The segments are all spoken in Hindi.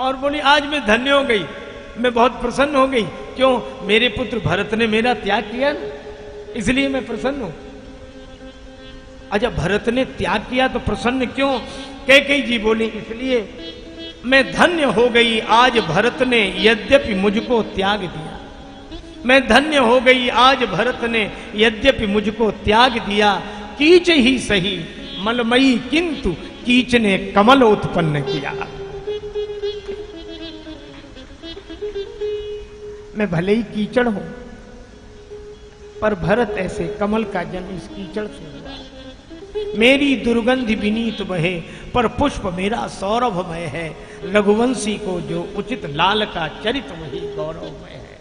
और बोली आज मैं धन्य हो गई, मैं बहुत प्रसन्न हो गई। क्यों? मेरे पुत्र भरत ने मेरा त्याग किया ना, इसलिए मैं प्रसन्न हूं। अच्छा, भरत ने त्याग किया तो प्रसन्न क्यों? कैकेयी जी बोली इसलिए मैं धन्य हो गई आज भरत ने यद्यपि मुझको त्याग दिया। मैं धन्य हो गई आज भरत ने यद्यपि मुझको त्याग दिया। कीच ही सही मलमयी किंतु कीच ने कमल उत्पन्न किया। मैं भले ही कीचड़ हूं, पर भरत ऐसे कमल का जन्म इस कीचड़ से हुआ। मेरी दुर्गंधि विनीत बहे, पर पुष्प मेरा सौरभमय है। रघुवंशी को जो उचित लाल का चरित वही गौरवमय है।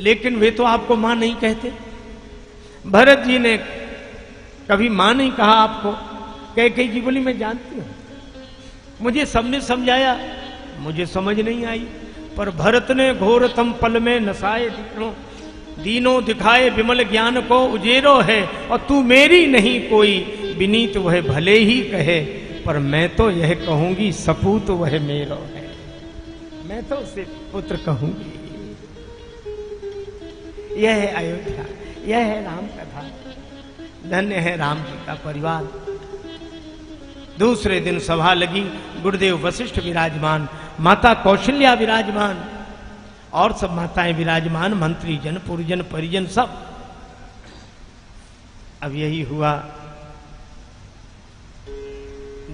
लेकिन वे तो आपको मां नहीं कहते। भरत जी ने कभी मां नहीं कहा आपको। कैकेयी जी बोली मैं जानती हूं, मुझे सबने समझाया, मुझे समझ नहीं आई। पर भरत ने घोरतम पल में नसाए दीनों दिखाए विमल ज्ञान को उजेरो है। और तू मेरी नहीं कोई विनीत वह भले ही कहे, पर मैं तो यह कहूंगी सपूत वह मेरो है। मैं तो उसे पुत्र कहूंगी। यह है अयोध्या, यह है राम कथा। धन्य है राम जी का परिवार। दूसरे दिन सभा लगी। गुरुदेव वशिष्ठ विराजमान, माता कौशल्या विराजमान और सब माताएं विराजमान, मंत्री जन पुरजन परिजन सब। अब यही हुआ,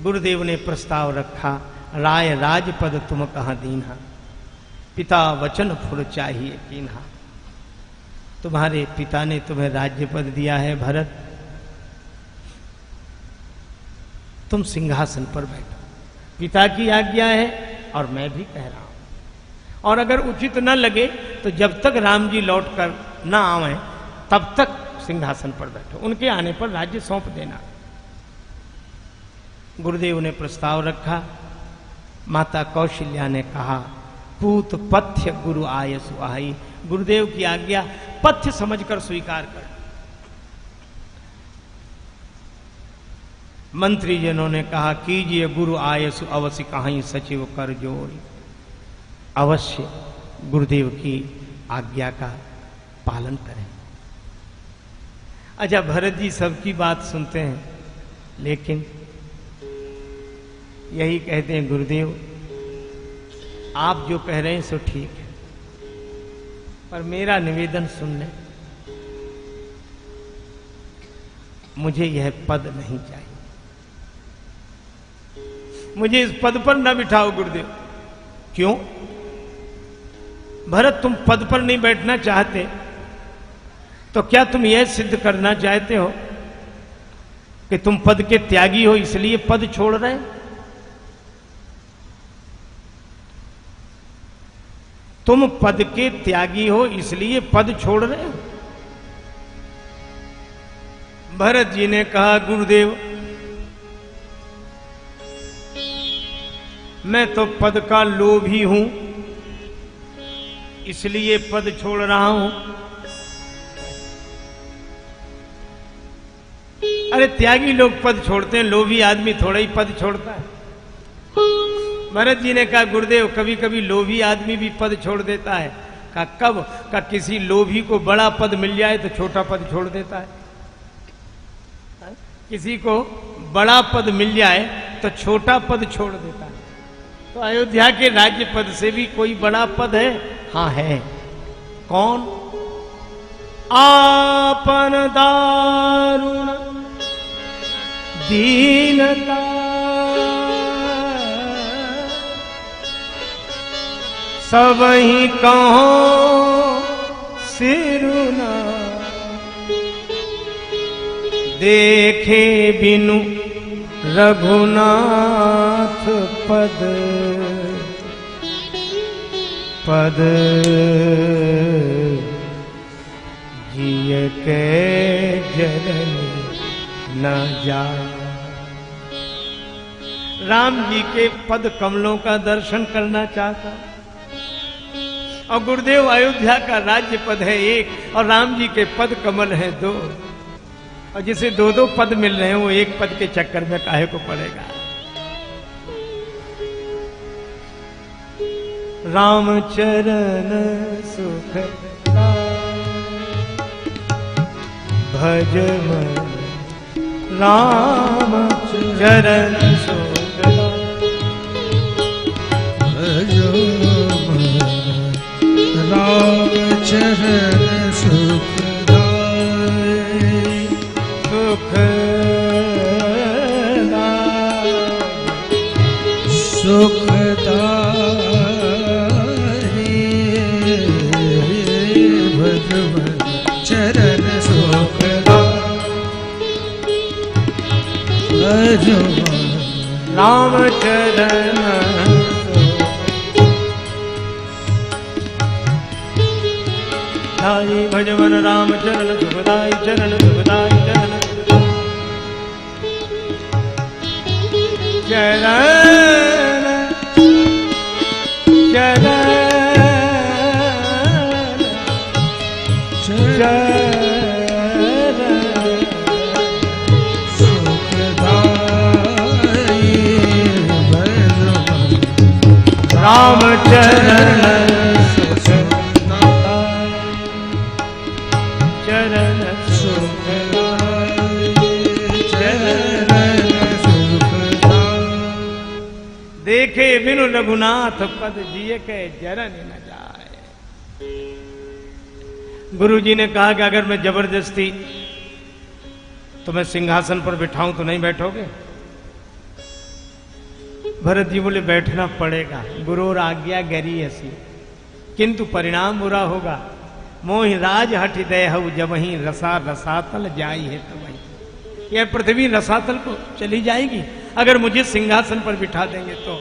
गुरुदेव ने प्रस्ताव रखा, राय राजपद तुम कहां दीन्हा, पिता वचन फुर चाहिए कीन्हा। तुम्हारे पिता ने तुम्हें राज्यपद दिया है भरत, तुम सिंहासन पर बैठो। पिता की आज्ञा है और मैं भी कह रहा हूं। और अगर उचित न लगे तो जब तक राम जी लौट कर न आवे तब तक सिंहासन पर बैठो, उनके आने पर राज्य सौंप देना। गुरुदेव ने प्रस्ताव रखा। माता कौशल्या ने कहा पूत पथ्य गुरु आय सुहाई। गुरुदेव की आज्ञा पथ्य समझकर स्वीकार कर। मंत्रीजनों ने कहा कीजिए गुरु आयसु अवश्य कहीं सचिव कर जोड़। अवश्य गुरुदेव की आज्ञा का पालन करें। अच्छा, भरत जी सबकी बात सुनते हैं, लेकिन यही कहते हैं गुरुदेव आप जो कह रहे हैं सो ठीक है, पर मेरा निवेदन सुन लें, मुझे यह पद नहीं चाहिए। मुझे इस पद पर न बिठाओ गुरुदेव। क्यों? भरत तुम पद पर नहीं बैठना चाहते तो क्या तुम यह सिद्ध करना चाहते हो कि तुम पद के त्यागी हो इसलिए पद छोड़ रहे हैं? तुम पद के त्यागी हो इसलिए पद छोड़ रहे हो? भरत जी ने कहा गुरुदेव मैं तो पद का लोभी हूं इसलिए पद छोड़ रहा हूं। अरे त्यागी लोग पद छोड़ते हैं, लोभी आदमी थोड़ा ही पद छोड़ता है। भरत जी ने कहा गुरुदेव कभी कभी लोभी आदमी भी पद छोड़ देता है। कहा कब? का किसी लोभी को बड़ा पद मिल जाए तो छोटा पद छोड़ देता है। किसी को बड़ा पद मिल जाए तो छोटा पद छोड़ देता है। तो अयोध्या के राज्य पद से भी कोई बड़ा पद है? हाँ है। कौन? आपन दारुण दीनता सबहि कहो सिरुना देखे बिनु रघुनाथ पद पद जिय के जरन न जा। राम जी के पद कमलों का दर्शन करना चाहता। और गुरुदेव अयोध्या का राज्य पद है एक और राम जी के पद कमल है दो, और जिसे दो दो पद मिल रहे हैं वो एक पद के चक्कर में काहे को पड़ेगा। राम चरण सुख भज मन राम चरण सुख भज राम चरण सुख सुख सुखदाई भज चरण सुखदाई राम चरण सुखदाई भजवन राम चरण सुखदाई चरण सुखदाई चरण चरण राम चरण चरण देखे बिनु रघुनाथ पद जिए के जरन न जाए। गुरु जी ने कहा कि अगर मैं जबरदस्ती तुम्हें सिंहासन पर बिठाऊं तो नहीं बैठोगे? भरत जी बोले बैठना पड़ेगा, गुरु और आज्ञा गरी ऐसी, किंतु परिणाम बुरा होगा। मोहि राज हठ दे हऊ जब वहीं रसा रसातल जाई है तब वहीं, यह पृथ्वी रसातल को चली जाएगी अगर मुझे सिंहासन पर बिठा देंगे तो।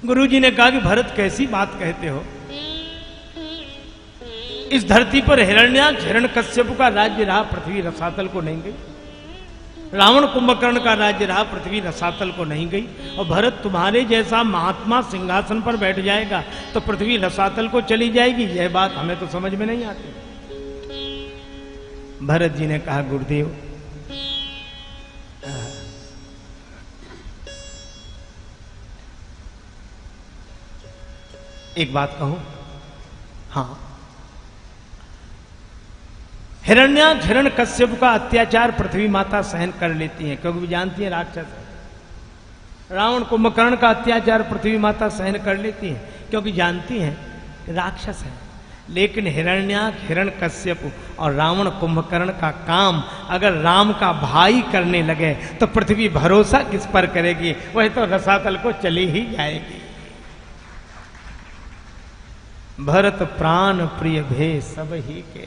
गुरु जी ने कहा कि भरत कैसी बात कहते हो, इस धरती पर हिरण्याक्ष हिरण्यकश्यप का राज्य रहा, पृथ्वी रसातल को नहीं गई। रावण कुंभकर्ण का राज्य रहा, पृथ्वी रसातल को नहीं गई। और भरत तुम्हारे जैसा महात्मा सिंहासन पर बैठ जाएगा तो पृथ्वी रसातल को चली जाएगी। यह बात हमें तो समझ में नहीं आती। भरत जी ने कहा गुरुदेव एक बात कहूं, हाँ, हिरण्याक्ष हिरण्यकश्यप का अत्याचार पृथ्वी माता सहन कर लेती है, क्योंकि भी जानती है राक्षस है। रावण कुंभकर्ण का अत्याचार पृथ्वी माता सहन कर लेती है, क्योंकि जानती है राक्षस है। लेकिन हिरण्याक्ष हिरण्यकश्यप और रावण कुंभकर्ण का काम अगर राम का भाई करने लगे तो पृथ्वी भरोसा किस पर करेगी? वह तो रसातल को चली ही जाएगी। भरत प्राण प्रिय भे सब ही के,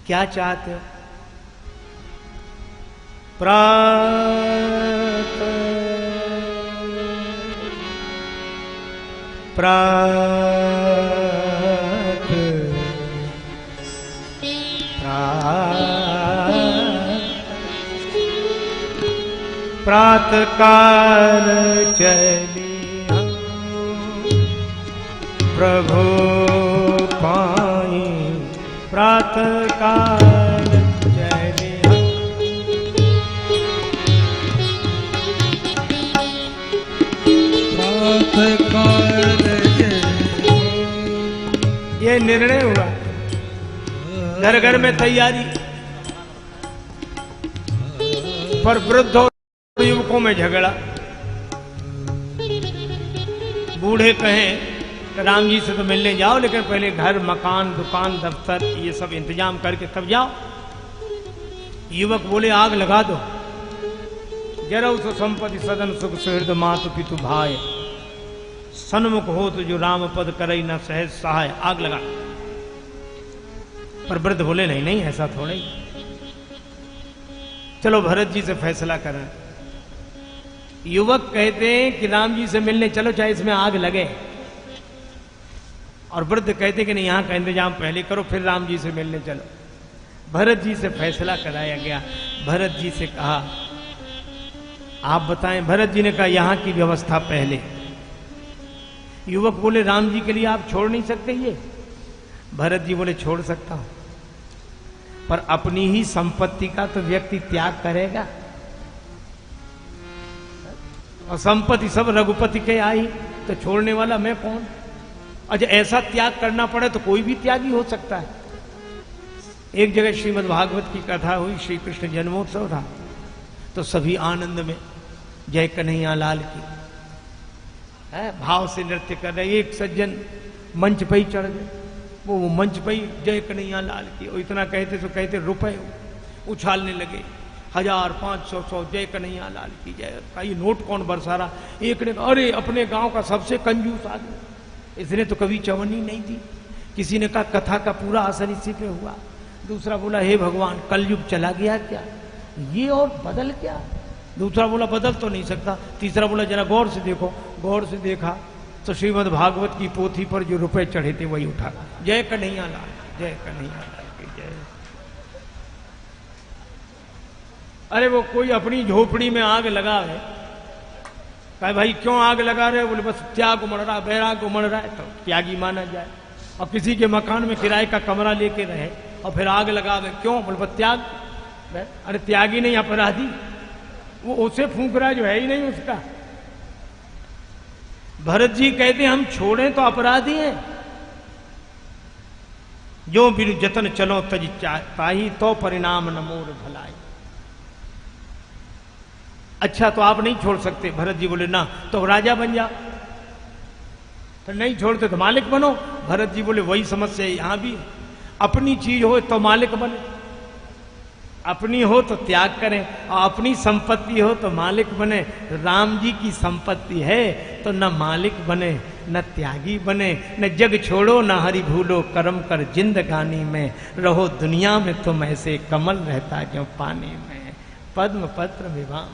क्या चाहते हो? प्रात प्रात प्रात काल चली प्रभु पाई, प्रात काल चले प्रात काल। ये निर्णय हुआ, घर घर में तैयारी, पर वृद्ध और युवकों में झगड़ा। बूढ़े कहें राम जी से तो मिलने जाओ, लेकिन पहले घर मकान दुकान दफ्तर ये सब इंतजाम करके तब जाओ। युवक बोले आग लगा दो, जरा उस संपत्ति सदन सुख सुहृद मातु पितु भाई, सन्मुख हो तो जो राम पद करई न सहज सहाय, आग लगा। पर वृद्ध बोले नहीं नहीं ऐसा थोड़ा ही, चलो भरत जी से फैसला करें। युवक कहते हैं कि राम जी से मिलने चलो चाहे इसमें आग लगे, और वृद्ध कहते कि नहीं यहां का इंतजाम पहले करो फिर राम जी से मिलने चलो। भरत जी से फैसला कराया गया। भरत जी से कहा आप बताएं। भरत जी ने कहा यहां की व्यवस्था पहले। युवक बोले राम जी के लिए आप छोड़ नहीं सकते ये? भरत जी बोले छोड़ सकता हूं, पर अपनी ही संपत्ति का तो व्यक्ति त्याग करेगा। और संपत्ति सब रघुपति के आई, तो छोड़ने वाला मैं कौन? अच्छा, ऐसा त्याग करना पड़े तो कोई भी त्यागी हो सकता है। एक जगह श्रीमद् भागवत की कथा हुई, श्री कृष्ण जन्मोत्सव था, तो सभी आनंद में जय कन्हैया लाल की भाव से नृत्य कर रहे। एक सज्जन मंच पर ही चढ़ गए, वो मंच पर ही जय कन्हैया लाल की, और इतना कहते तो कहते रुपए उछालने लगे, 1000, 500, 100 जय कन्हैया लाल की जय। का ये नोट कौन बरसा रहा? एक ने कहा, अरे अपने गांव का सबसे कंजूस आदमी, इसने तो कभी चवन्नी नहीं दी। किसी ने कहा कथा का पूरा असर इसी पे हुआ। दूसरा बोला, हे भगवान कलयुग चला गया क्या, ये और बदल क्या? दूसरा बोला, बदल तो नहीं सकता। तीसरा बोला, जरा गौर से देखो। गौर से देखा तो श्रीमद् भागवत की पोथी पर जो रुपए चढ़े थे वही उठा, जय कन्हैया लाल, जय कन्हैया लाल की जय। अरे वो कोई अपनी झोपड़ी में आग लगा है, कहे भाई क्यों आग लगा रहे हो? बोले बस त्याग उमड़ रहा, बैराग उमड़ रहा है, तो त्यागी माना जाए। और किसी के मकान में किराए का कमरा लेके रहे और फिर आग लगा दे, क्यों? बोले बस त्याग। अरे त्यागी नहीं, अपराधी। वो उसे फूंक रहा जो है ही नहीं उसका। भरत जी कहते हम छोड़ें तो अपराधी हैं। जो बिनु जतन चलो तज ताही, तो परिणाम न मोर भलाई। अच्छा, तो आप नहीं छोड़ सकते? भरत जी बोले ना, तो राजा बन जाओ। तो नहीं छोड़ते तो मालिक बनो। भरत जी बोले वही समस्या है यहां भी। अपनी चीज हो तो मालिक बने, अपनी हो तो त्याग करें, और अपनी संपत्ति हो तो मालिक बने। राम जी की संपत्ति है तो न मालिक बने न त्यागी बने। न जग छोड़ो न हरि भूलो, कर्म कर जिंदगानी में। रहो दुनिया में तुम ऐसे, कमल रहता जो पानी में। पद्म पत्र विवाम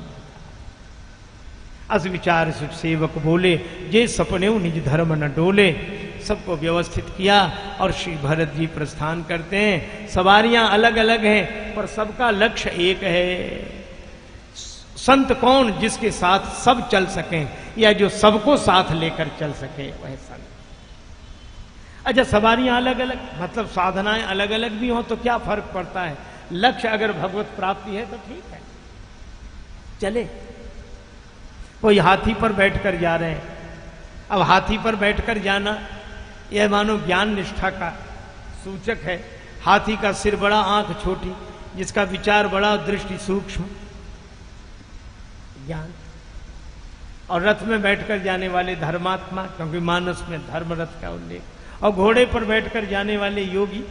अस विचार सुख सेवक बोले, जे सपने निज धर्म न डोले। सबको व्यवस्थित किया और श्री भरत जी प्रस्थान करते हैं। सवारियां अलग अलग हैं पर सबका लक्ष्य एक है। संत कौन? जिसके साथ सब चल सकें, या जो सबको साथ लेकर चल सके, वह संत। अच्छा, सवारियां अलग अलग मतलब साधनाएं अलग अलग भी हो तो क्या फर्क पड़ता है? लक्ष्य अगर भगवत प्राप्ति है तो ठीक है, चले। कोई हाथी पर बैठकर जा रहे हैं, अब हाथी पर बैठकर जाना यह मानो ज्ञान निष्ठा का सूचक है। हाथी का सिर बड़ा, आंख छोटी, जिसका विचार बड़ा, दृष्टि सूक्ष्म, ज्ञान। और रथ में बैठकर जाने वाले धर्मात्मा, क्योंकि मानस में धर्म रथ का उल्लेख। और घोड़े पर बैठकर जाने वाले योगी,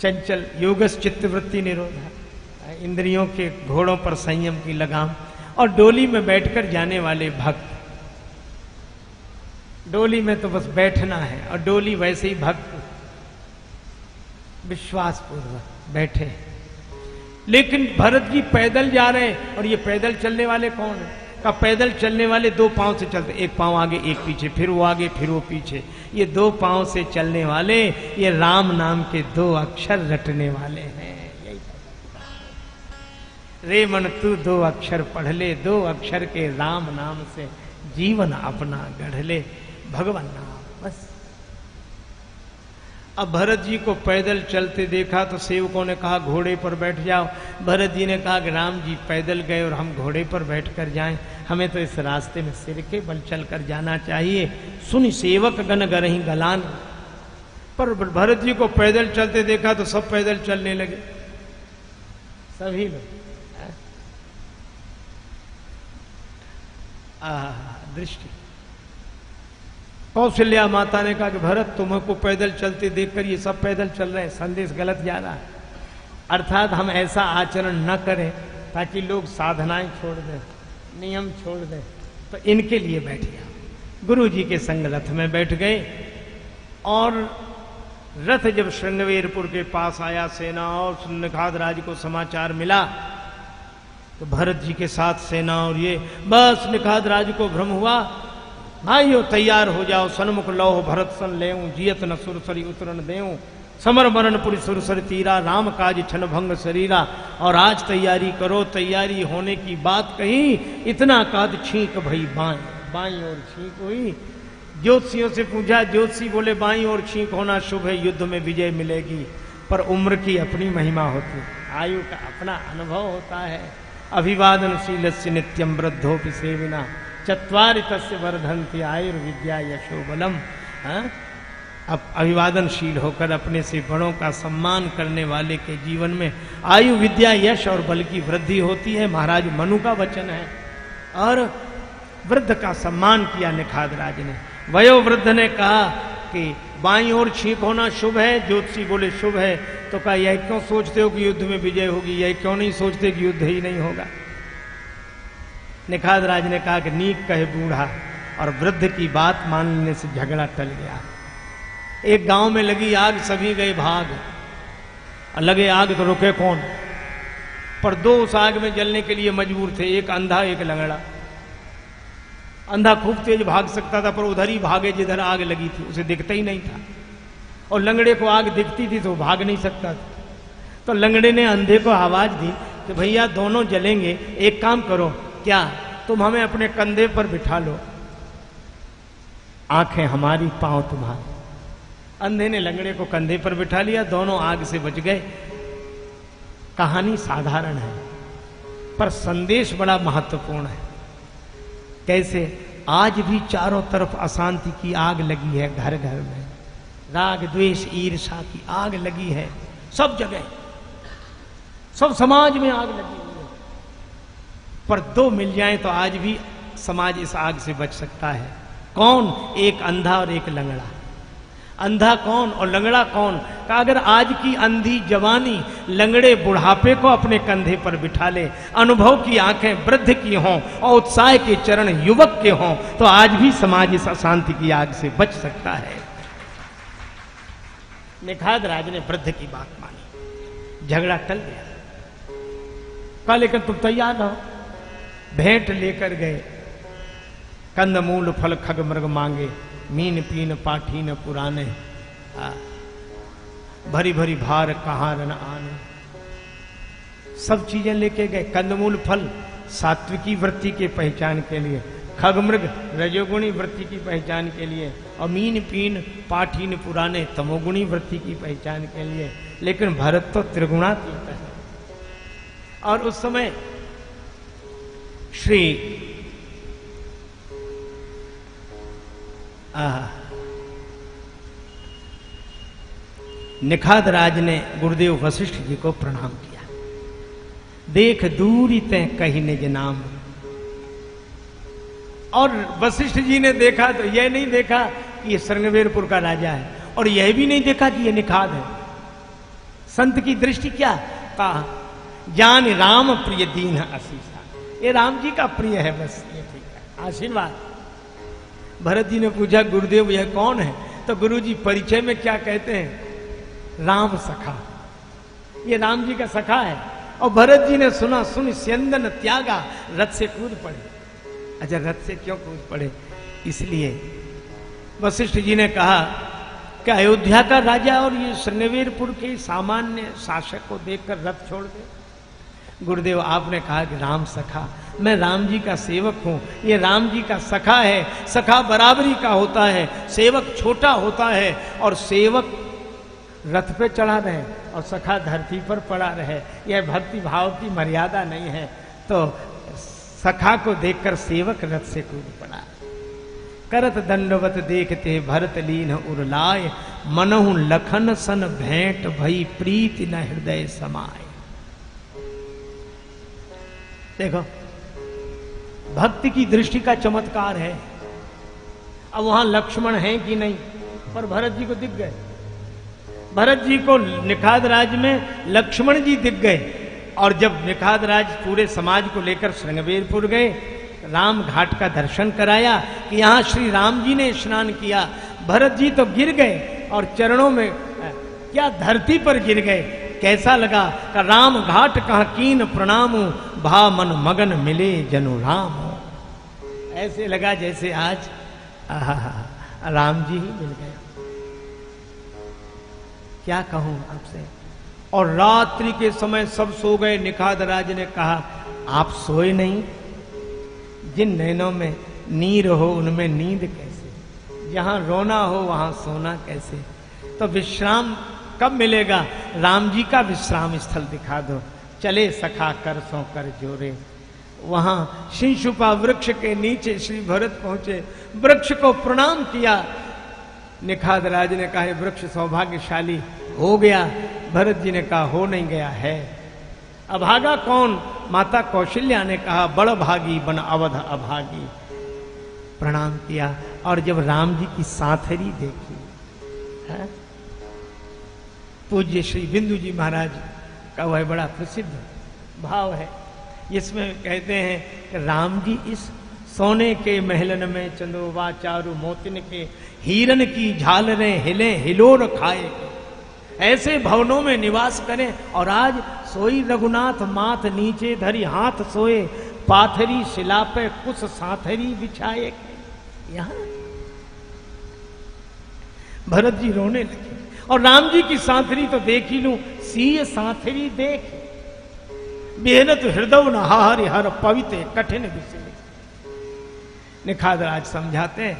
चंचल, योगस चित्तवृत्ति निरोधा, इंद्रियों के घोड़ों पर संयम की लगाम। और डोली में बैठकर जाने वाले भक्त, डोली में तो बस बैठना है, और डोली वैसे ही भक्त विश्वास पूर्वक बैठे। लेकिन भरत जी पैदल जा रहे हैं, और ये पैदल चलने वाले कौन है? का पैदल चलने वाले दो पांव से चलते, एक पांव आगे एक पीछे, फिर वो आगे फिर वो पीछे। ये दो पांव से चलने वाले, ये राम नाम के दो अक्षर रटने वाले हैं। रे मन तू दो अक्षर पढ़ ले, दो अक्षर के राम नाम से जीवन अपना गढ़ ले। भगवान नाम बस। अब भरत जी को पैदल चलते देखा तो सेवकों ने कहा घोड़े पर बैठ जाओ। भरत जी ने कहा कि राम जी पैदल गए और हम घोड़े पर बैठकर जाएं, हमें तो इस रास्ते में सिर के बल चलकर जाना चाहिए। सुन सेवक गण गरही गलान। पर भरत जी को पैदल चलते देखा तो सब पैदल चलने लगे, सभी लोग। दृष्टि। कौशल्या माता ने कहा कि भरत तुमको पैदल चलते देखकर ये सब पैदल चल रहे हैं, संदेश गलत जा रहा है। अर्थात हम ऐसा आचरण न करें ताकि लोग साधनाएं छोड़ दें, नियम छोड़ दें। तो इनके लिए बैठ गया। गुरु जी के संग रथ में बैठ गए, और रथ जब श्रृंगवेरपुर के पास आया, सेना और निखाद राज को समाचार मिला तो भरत जी के साथ सेना और ये बस निखाद राज को भ्रम हुआ। भाइयों तैयार हो जाओ, सन्मुख लौह भरत सन लेऊं, जियत न सुरसरी उतरन देऊं। समर मरण पुरी सुरसर तीरा, राम काज छन भंग शरीरा। और आज तैयारी करो। तैयारी होने की बात कही, इतना काद छींक भई बाएं, बाईं और छींक हुई। ज्योतिषियों से पूछा, ज्योतिषी बोले बाईं और छींक होना शुभ है, युद्ध में विजय मिलेगी। पर उम्र की अपनी महिमा होती है, आयु का अपना अनुभव होता है। अभिवादनशील से नित्यम वृद्धोपि सेविना, चत्वारि तस्य वर्धन्ति आयुर्विद्या यशो बलम। हाँ? अब अभिवादनशील होकर अपने से बड़ों का सम्मान करने वाले के जीवन में आयु विद्या यश और बल की वृद्धि होती है। महाराज मनु का वचन है। और वृद्ध का सम्मान किया निखाद राज ने। वयोवृद्ध ने कहा कि बाईं ओर छींक होना शुभ है। ज्योतिषी बोले शुभ है। तो कहा यह क्यों सोचते हो कि युद्ध में विजय होगी, यह क्यों नहीं सोचते कि युद्ध ही नहीं होगा। निखाद राज ने कहा कि नीक कहे बूढ़ा, और वृद्ध की बात मानने से झगड़ा टल गया। एक गांव में लगी आग, सभी गए भाग। लगे आग तो रुके कौन, पर दो उस आग में जलने के लिए मजबूर थे, एक अंधा एक लंगड़ा। अंधा खूब तेज भाग सकता था, पर उधर ही भागे जिधर आग लगी थी, उसे दिखता ही नहीं था। और लंगड़े को आग दिखती थी तो भाग नहीं सकता था। तो लंगड़े ने अंधे को आवाज दी कि भैया दोनों जलेंगे, एक काम करो, क्या तुम हमें अपने कंधे पर बिठा लो, आंखें हमारी पांव तुम्हारी। अंधे ने लंगड़े को कंधे पर बिठा लिया, दोनों आग से बच गए। कहानी साधारण है पर संदेश बड़ा महत्वपूर्ण है। कैसे आज भी चारों तरफ अशांति की आग लगी है, घर घर में राग द्वेष ईर्ष्या की आग लगी है, सब जगह सब समाज में आग लगी हुई है। पर दो मिल जाएं तो आज भी समाज इस आग से बच सकता है। कौन? एक अंधा और एक लंगड़ा। अंधा कौन और लंगड़ा कौन? का अगर आज की अंधी जवानी लंगड़े बुढ़ापे को अपने कंधे पर बिठा ले, अनुभव की आंखें वृद्ध की हों और उत्साह के चरण युवक के हों, तो आज भी समाज इस अशांति की आग से बच सकता है। निखाद राज ने वृद्ध की बात मानी, झगड़ा टल गया। कहा लेकिन तुम तैयार रहो। भेंट लेकर गए, कंदमूल फल खग मृग मांगे, मीन पीन पाठीन पुराने, भरी भरी भार कहाँ रन आने। सब चीजें लेके गए। कंदमूल फल सात्विकी वृत्ति के पहचान के लिए, खगमृग रजोगुणी वृत्ति की पहचान के लिए, और मीन पीन पाठीन पुराने तमोगुणी वृत्ति की पहचान के लिए। लेकिन भरत तो त्रिगुणातीत है। और उस समय श्री निखाद राज ने गुरुदेव वशिष्ठ जी को प्रणाम किया। देख दूरी तय कही निज नाम। और वशिष्ठ जी ने देखा तो यह नहीं देखा कि यह श्रृंगवेरपुर का राजा है, और यह भी नहीं देखा कि यह निखाद है। संत की दृष्टि क्या था? जान राम प्रिय दीन असीसा, ये राम जी का प्रिय है, बस ये ठीक है, आशीर्वाद। भरत जी ने पूछा गुरुदेव यह कौन है? तो गुरु जी परिचय में क्या कहते हैं? राम सखा, ये राम जी का सखा है। और भरत जी ने सुना, सुन स्यंदन त्यागा, रथ से कूद पड़े। अच्छा, रथ से क्यों कूद पड़े? इसलिए वशिष्ठ जी ने कहा कि अयोध्या का राजा और ये श्रृंगवेरपुर के सामान्य शासक को देखकर रथ छोड़ दे। गुरुदेव आपने कहा कि राम सखा, मैं राम जी का सेवक हूं, ये राम जी का सखा है। सखा बराबरी का होता है, सेवक छोटा होता है, और सेवक रथ पे चढ़ा रहे और सखा धरती पर पड़ा रहे, यह भक्ति भाव की मर्यादा नहीं है। तो सखा को देखकर सेवक रथ से कूद पड़ा। करत दंडवत देखते भरत लीन उरलाय, मनहु लखन सन भेंट भई प्रीति न हृदय समाय। देखो भक्ति की दृष्टि का चमत्कार है। अब वहां लक्ष्मण है कि नहीं, पर भरत जी को दिख गए। भरत जी को निखाद राज में लक्ष्मण जी दिख गए। और जब निखाद राज पूरे समाज को लेकर श्रृंगवेरपुर गए, राम घाट का दर्शन कराया कि यहाँ श्री राम जी ने स्नान किया। भरत जी तो गिर गए और चरणों में क्या धरती पर गिर गए। कैसा लगा? का राम घाट कहाँ कीन प्रणाम, भा मन मगन मिले जनु राम। ऐसे लगा जैसे आज राम जी ही मिल गए। क्या कहूं आपसे। और रात्रि के समय सब सो गए। निखाद राज ने कहा आप सोए नहीं? जिन नैनों में नीर हो उनमें नींद कैसे, जहां रोना हो वहां सोना कैसे। तो विश्राम कब मिलेगा? राम जी का विश्राम स्थल दिखा दो। चले सखा कर सो कर जोरे, वहां शिंशुपा वृक्ष के नीचे श्री भरत पहुंचे, वृक्ष को प्रणाम किया। निखाद राज ने कहा वृक्ष सौभाग्यशाली हो गया। भरत जी ने कहा हो नहीं गया है। अभागा कौन? माता कौशल्या ने कहा बड़ भागी बन अवध अभागी। प्रणाम किया और जब राम जी की साथरी देखी है, पूज्य श्री बिंदु जी महाराज का वह बड़ा प्रसिद्ध भाव है, इसमें कहते हैं कि राम जी इस सोने के महलन में चंदोबा चारु मोतिन के हीरन की झालरें हिले हिलोर खाए, ऐसे भवनों में निवास करें। और आज सोई रघुनाथ माथ नीचे धरी हाथ सोए, पाथरी शिला पे कुछ साथरी बिछाए। यहां भरत जी रोने लगे और राम जी की साथरी तो देख ही लूं, सीय साथरी देख बेहनत हृदय नहारि हर पवित्र कठिन विषय। निखाद राज समझाते हैं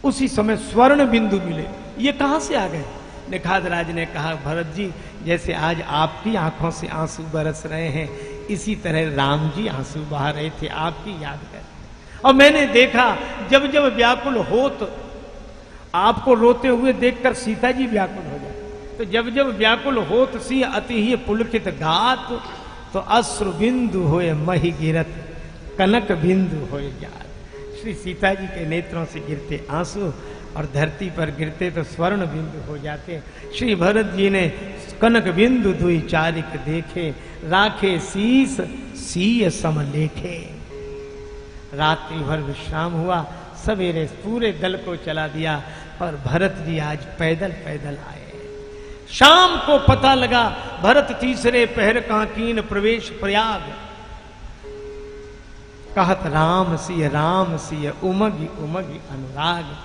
उसी समय स्वर्ण बिंदु मिले। ये कहां से आ गए? निखाद राज ने कहा भरत जी जैसे आज आपकी आंखों से आंसू बरस रहे हैं, इसी तरह राम जी आंसू बहा रहे थे आपकी याद कर। और मैंने देखा जब जब व्याकुल हो तो आपको रोते हुए देखकर सीता जी व्याकुल हो जाए, तो जब जब व्याकुल हो तो सी अति ही पुलकित गात, तो अश्रु बिंदु होए मही गिरत कनक बिंदु होए जात। श्री सीता जी के नेत्रों से गिरते आंसू और धरती पर गिरते तो स्वर्ण बिंदु हो जाते। श्री भरत जी ने कनक बिंदु दुई चारिक देखे, राखे शीस सीय सम लेखे। रात्रि भर विश्राम हुआ, सवेरे पूरे दल को चला दिया, पर भरत जी आज पैदल पैदल आए। शाम को पता लगा भरत तीसरे पहर कांकीन प्रवेश प्रयाग, कहत राम सिय उमगी उमगी अनुराग।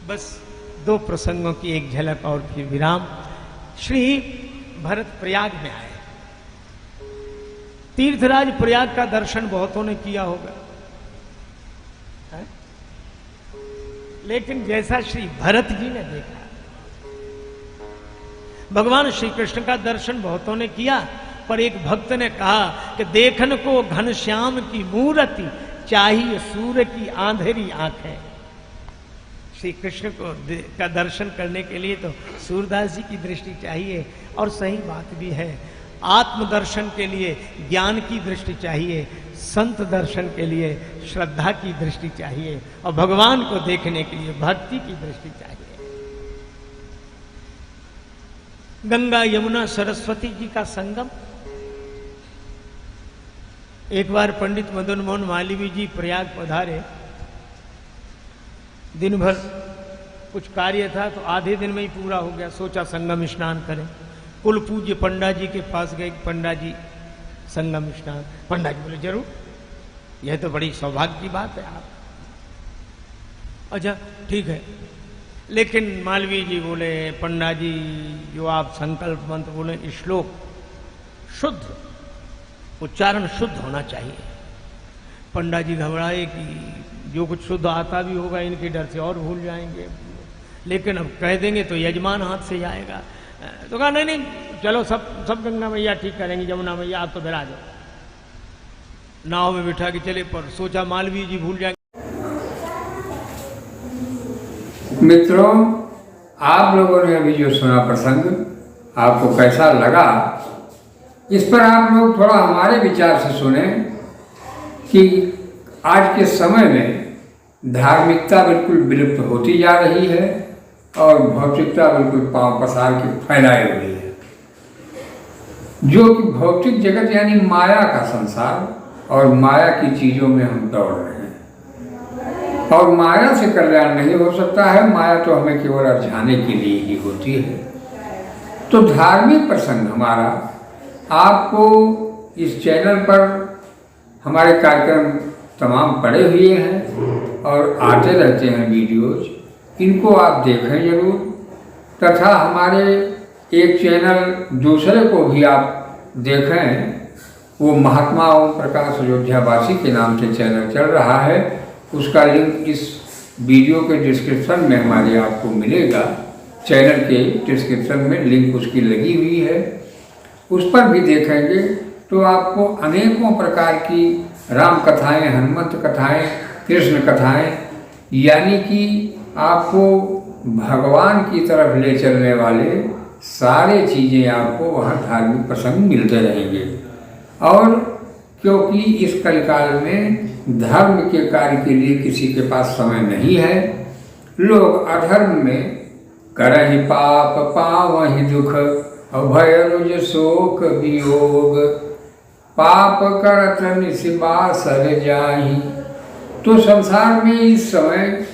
बस दो प्रसंगों की एक झलक और फिर विराम। श्री भरत प्रयाग में आए। तीर्थराज प्रयाग का दर्शन बहुतों ने किया होगा, है? लेकिन जैसा श्री भरत जी ने देखा, भगवान श्री कृष्ण का दर्शन बहुतों ने किया, पर एक भक्त ने कहा कि देखन को घनश्याम की मूर्ति चाहिए सूर्य की आंधेरी आंखें। श्री कृष्ण को का दर्शन करने के लिए तो सूरदास जी की दृष्टि चाहिए, और सही बात भी है। आत्मदर्शन के लिए ज्ञान की दृष्टि चाहिए, संत दर्शन के लिए श्रद्धा की दृष्टि चाहिए, और भगवान को देखने के लिए भक्ति की दृष्टि चाहिए। गंगा यमुना सरस्वती जी का संगम। एक बार पंडित मदन मोहन मालवीय जी प्रयाग पधारे, दिन भर कुछ कार्य था तो आधे दिन में ही पूरा हो गया। सोचा संगम स्नान करें। कुल पूज्य पंडा जी के पास गए, पंडा जी संगम स्नान। पंडा जी बोले जरूर, यह तो बड़ी सौभाग्य की बात है आप। अच्छा ठीक है, लेकिन मालवीय जी बोले पंडा जी जो आप संकल्प मंत्र बोले श्लोक शुद्ध, उच्चारण शुद्ध होना चाहिए। पंडा जी घबराए कि जो कुछ शुद्ध आता भी होगा इनके डर से और भूल जाएंगे, लेकिन अब कह देंगे तो यजमान हाथ से जाएगा। तो कहा नहीं नहीं चलो सब गंगा मैया ठीक करेंगे, यमुना मैया आप तो बिरा जाओ। नाव में बिठा के चले, पर सोचा मालवीय जी भूल जाएंगे। मित्रों, आप लोगों ने अभी जो सुना प्रसंग आपको कैसा लगा, इस पर आप लोग थोड़ा हमारे विचार से सुने कि आज के समय में धार्मिकता बिल्कुल विलुप्त होती जा रही है और भौतिकता बिल्कुल पांव पसार के फैलाए हुई है। जो कि भौतिक जगत यानी माया का संसार और माया की चीज़ों में हम दौड़ रहे हैं, और माया से कल्याण नहीं हो सकता है। माया तो हमें केवल अरझाने के लिए ही होती है। तो धार्मिक प्रसंग हमारा आपको इस चैनल पर हमारे कार्यक्रम तमाम पड़े हुए हैं और आते रहते हैं वीडियोज, इनको आप देखें जरूर। तथा हमारे एक चैनल दूसरे को भी आप देखें, वो महात्मा ओम प्रकाश अयोध्यावासी के नाम से चैनल चल रहा है। उसका लिंक इस वीडियो के डिस्क्रिप्शन में हमारे आपको मिलेगा। चैनल के डिस्क्रिप्शन में लिंक उसकी लगी हुई है, उस पर भी देखेंगे तो आपको अनेकों प्रकार की राम कथाएं, हनुमत कथाएं, कृष्ण कथाएं, यानी कि आपको भगवान की तरफ ले चलने वाले सारे चीज़ें आपको वहाँ धार्मिक प्रसंग मिलते रहेंगे। और क्योंकि इस कलिकाल में धर्म के कार्य के लिए किसी के पास समय नहीं है, लोग अधर्म में करहि पाप पावहि दुख अभय रुज शोक वियोग पाप करत निसिबासर जाहि। तो संसार में इस समय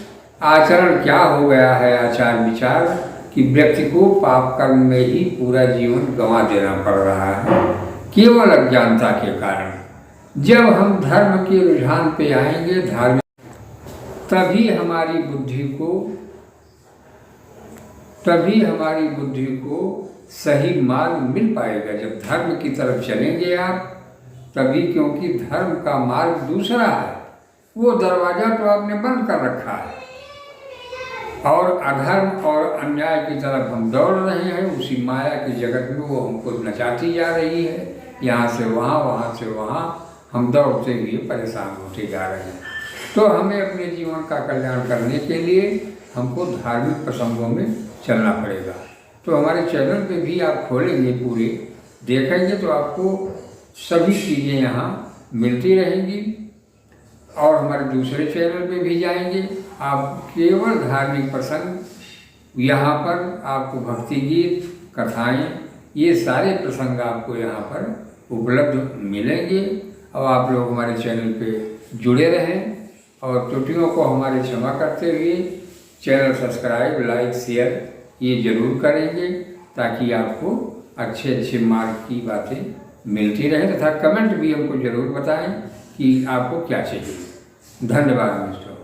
आचरण क्या हो गया है, आचार विचार, कि व्यक्ति को पाप कर्म में ही पूरा जीवन गंवा देना पड़ रहा है केवल अज्ञानता के कारण। जब हम धर्म के रुझान पे आएंगे, धार्मिक, तभी हमारी बुद्धि को सही मार्ग मिल पाएगा। जब धर्म की तरफ चलेंगे आप तभी, क्योंकि धर्म का मार्ग दूसरा है, वो दरवाजा तो आपने बंद कर रखा है और अधर्म और अन्याय की तरफ हम दौड़ रहे हैं। उसी माया के जगत में वो हमको नचाती जा रही है, यहाँ से वहाँ, वहाँ से वहाँ हम दौड़ते हुए परेशान होते जा रहे हैं। तो हमें अपने जीवन का कल्याण करने के लिए हमको धार्मिक प्रसंगों में चलना पड़ेगा। तो हमारे चैनल पे भी आप खोलेंगे, पूरे देखेंगे तो आपको सभी चीज़ें यहाँ मिलती रहेंगी। और हमारे दूसरे चैनल पे भी जाएंगे, आप केवल धार्मिक प्रसंग, यहाँ पर आपको भक्ति गीत, कथाएँ, ये सारे प्रसंग आपको यहाँ पर उपलब्ध मिलेंगे। और आप लोग हमारे चैनल पे जुड़े रहें और त्रुटियों को हमारे क्षमा करते हुए चैनल सब्सक्राइब, लाइक, शेयर ये जरूर करेंगे, ताकि आपको अच्छे अच्छे मार्ग की बातें मिलती रहें। तथा कमेंट भी हमको ज़रूर बताएं कि आपको क्या चाहिए। धन्यवाद मित्रों।